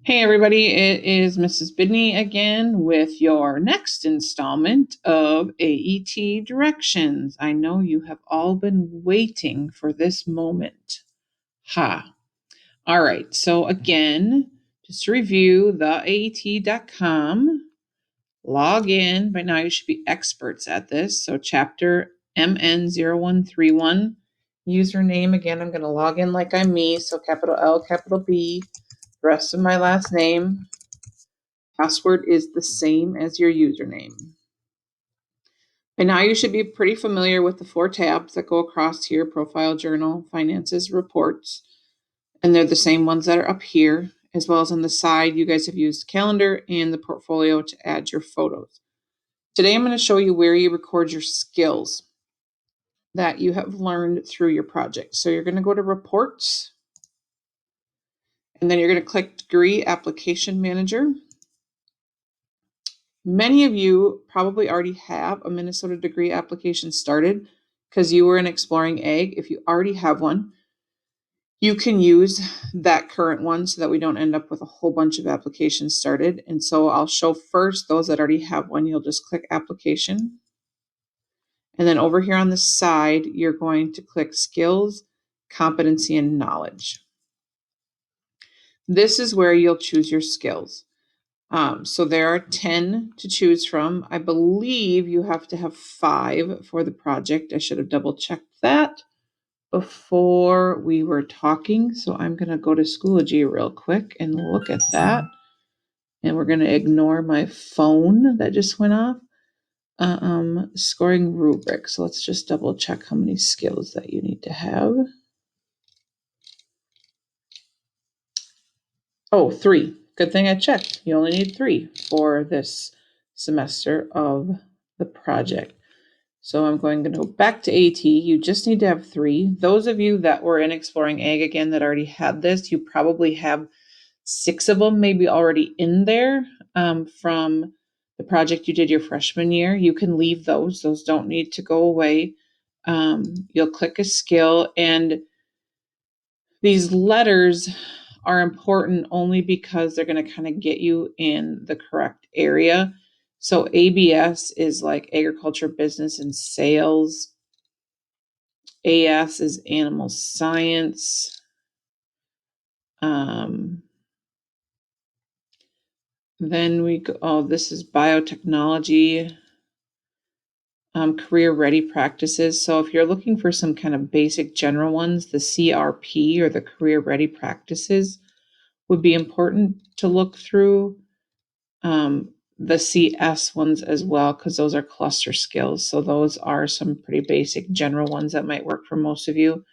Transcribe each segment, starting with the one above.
Hey everybody, it is Mrs. Bidney again with your next installment of AET Directions. I know you have all been waiting for this moment. All right, so again, just to review, the AET.com, log in. By now you should be experts at this. So chapter MN0131, username. Again, I'm going to log in like I'm me. So capital L, capital B, the rest of my last name. Password is the same as your username. And now you should be pretty familiar with the 4 tabs that go across here: profile, journal, finances, reports. And they're the same ones that are up here, as well as on the side. You guys have used calendar and the portfolio to add your photos. Today I'm going to show you where you record your skills that you have learned through your project. So you're going to go to reports, and then you're going to click degree application manager. Many of you probably already have a Minnesota degree application started because you were in Exploring Ag. If you already have one, you can use that current one so that we don't end up with a whole bunch of applications started. And so I'll show first those that already have one. You'll just click application. And then over here on the side, you're going to click skills, competency, and knowledge. This is where you'll choose your skills. So there are 10 to choose from. I believe you have to have 5 for the project. I should have double checked that before we were talking. So I'm going to go to Schoology real quick and look at that. And we're going to ignore my phone that just went off. Scoring rubric. So let's just double check how many skills that you need to have. Oh, 3. Good thing I checked. You only need 3 for this semester of the project. So I'm going to go back to AT. You just need to have 3. Those of you that were in Exploring Ag again that already had this, you probably have 6 of them maybe already in there from the project you did your freshman year. You can leave those. Those don't need to go away. You'll click a skill, and these letters are important only because they're going to kind of get you in the correct area. So ABS is like agriculture, business, and sales. AS is animal science. Then we go, this is biotechnology, career ready practices. So if you're looking for some kind of basic general ones, the CRP or the career ready practices would be important to look through. The CS ones as well, because those are cluster skills. So those are some pretty basic general ones that might work for most of you.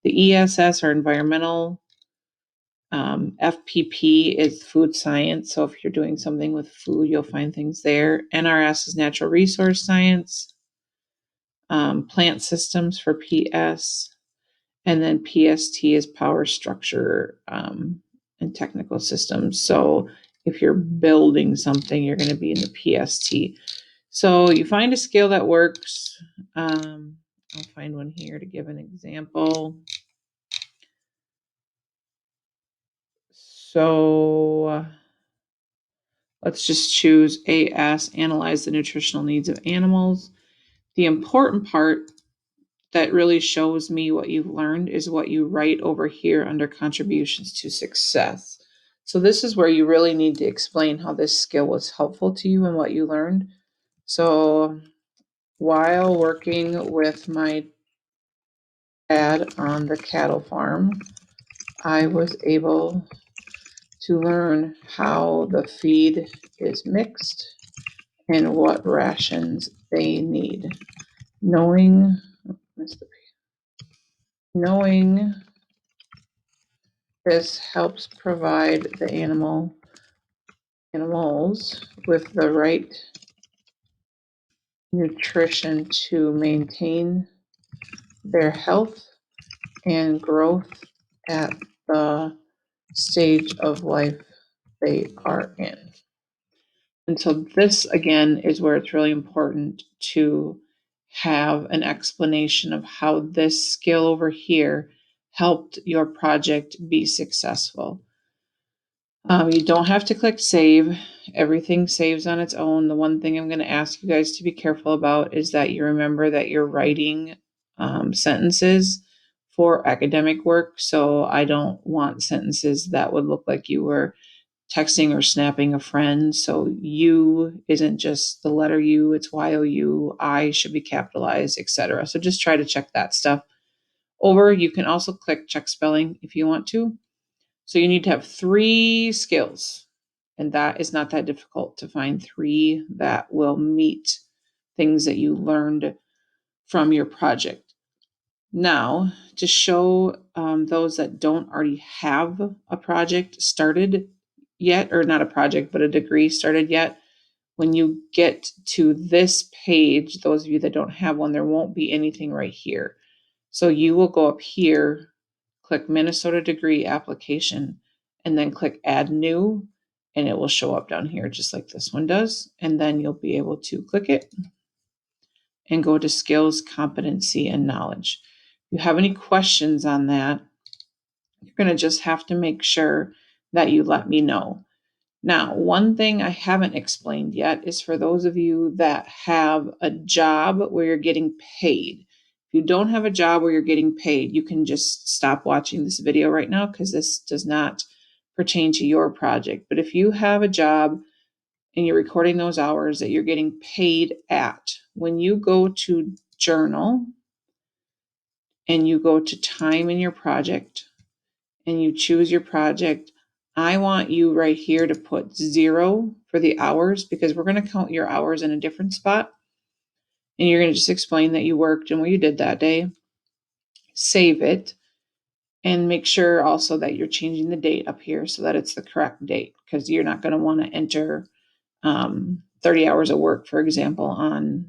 The ESS are environmental. FPP is food science. So if you're doing something with food, you'll find things there. NRS is natural resource science. Plant systems for PS. And then PST is power structure and technical systems. So if you're building something, you're going to be in the PST. So you find a skill that works. I'll find one here to give an example. So let's just choose AS, analyze the nutritional needs of animals. The important part that really shows me what you've learned is what you write over here under contributions to success. So this is where you really need to explain how this skill was helpful to you and what you learned. So while working with my dad on the cattle farm, I was able to learn how the feed is mixed and what rations they need. Knowing this helps provide the animals with the right nutrition to maintain their health and growth at the stage of life they are in. And so this, again, is where it's really important to have an explanation of how this skill over here helped your project be successful. You don't have to click save. Everything saves on its own. The one thing I'm going to ask you guys to be careful about is that you remember that you're writing sentences for academic work. So I don't want sentences that would look like you were texting or snapping a friend. So you isn't just the letter U, it's YOU. I should be capitalized, etc. So just try to check that stuff over. You can also click check spelling if you want to. So you need to have 3 skills, and that is not that difficult to find 3 that will meet things that you learned from your project. Now, to show those that don't already have a project started yet, or not a project, but a degree started yet, when you get to this page, those of you that don't have one, there won't be anything right here. So you will go up here, click Minnesota degree application, and then click add new, and it will show up down here just like this one does. And then you'll be able to click it and go to skills, competency, and knowledge. If you have any questions on that, you're going to just have to make sure that you let me know. Now, one thing I haven't explained yet is for those of you that have a job where you're getting paid. If you don't have a job where you're getting paid, you can just stop watching this video right now because this does not pertain to your project. But if you have a job and you're recording those hours that you're getting paid at, when you go to journal and you go to time in your project and you choose your project, I want you right here to put 0 for the hours because we're going to count your hours in a different spot. And you're going to just explain that you worked and what you did that day. Save it and make sure also that you're changing the date up here so that it's the correct date because you're not going to want to enter 30 hours of work, for example, on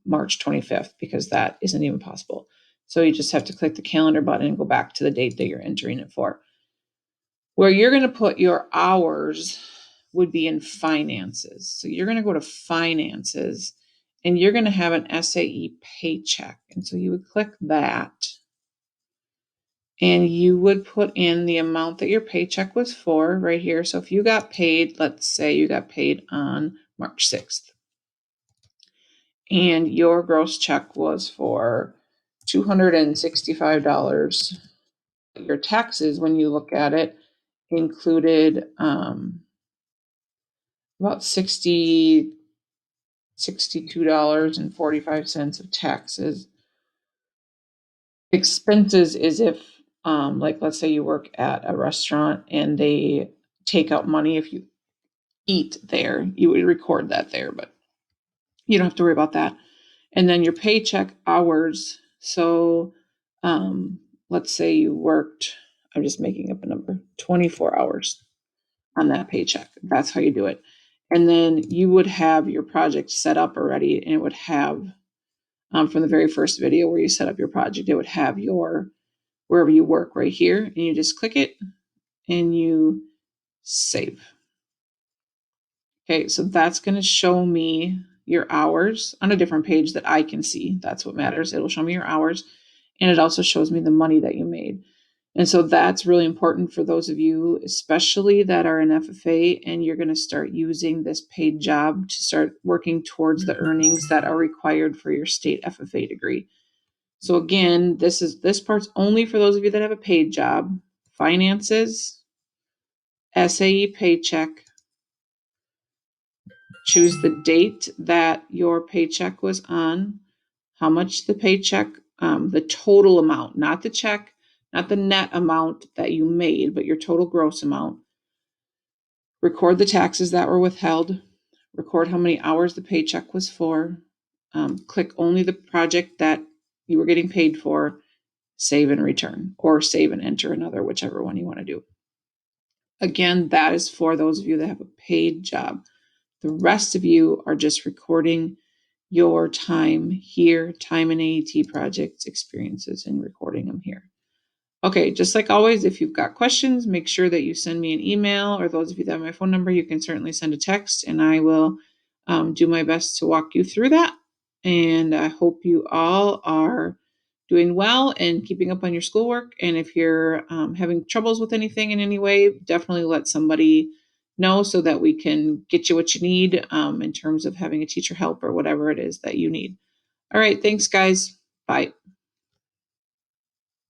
March 25th because that isn't even possible. So you just have to click the calendar button and go back to the date that you're entering it for. Where you're going to put your hours would be in finances. So you're going to go to finances and you're going to have an SAE paycheck. And so you would click that and you would put in the amount that your paycheck was for right here. So if you got paid, let's say you got paid on March 6th and your gross check was for $265. Your taxes, when you look at it, included about $62.45 of taxes. Expenses is if, like, let's say you work at a restaurant and they take out money if you eat there, you would record that there, but you don't have to worry about that. And then your paycheck hours. So, let's say you worked, I'm just making up a number, 24 hours on that paycheck. That's how you do it. And then you would have your project set up already, and it would have, from the very first video where you set up your project, it would have your wherever you work right here, and you just click it and you save. Okay, so that's going to show me your hours on a different page that I can see. That's what matters. It'll show me your hours, and it also shows me the money that you made. And so that's really important for those of you, especially that are in FFA and you're going to start using this paid job to start working towards the earnings that are required for your state FFA degree. So again, this part's only for those of you that have a paid job. Finances, SAE paycheck, choose the date that your paycheck was on, how much the paycheck, the total amount, not the check, not the net amount that you made, but your total gross amount. Record the taxes that were withheld. Record how many hours the paycheck was for. Click only the project that you were getting paid for. Save and return, or save and enter another, whichever one you want to do. Again, that is for those of you that have a paid job. The rest of you are just recording your time here, time in AET projects, experiences, and recording them here. Okay, just like always, if you've got questions, make sure that you send me an email, or those of you that have my phone number, you can certainly send a text, and I will do my best to walk you through that. And I hope you all are doing well and keeping up on your schoolwork. And if you're having troubles with anything in any way, definitely let somebody know so that we can get you what you need in terms of having a teacher help or whatever it is that you need. All right. Thanks, guys. Bye.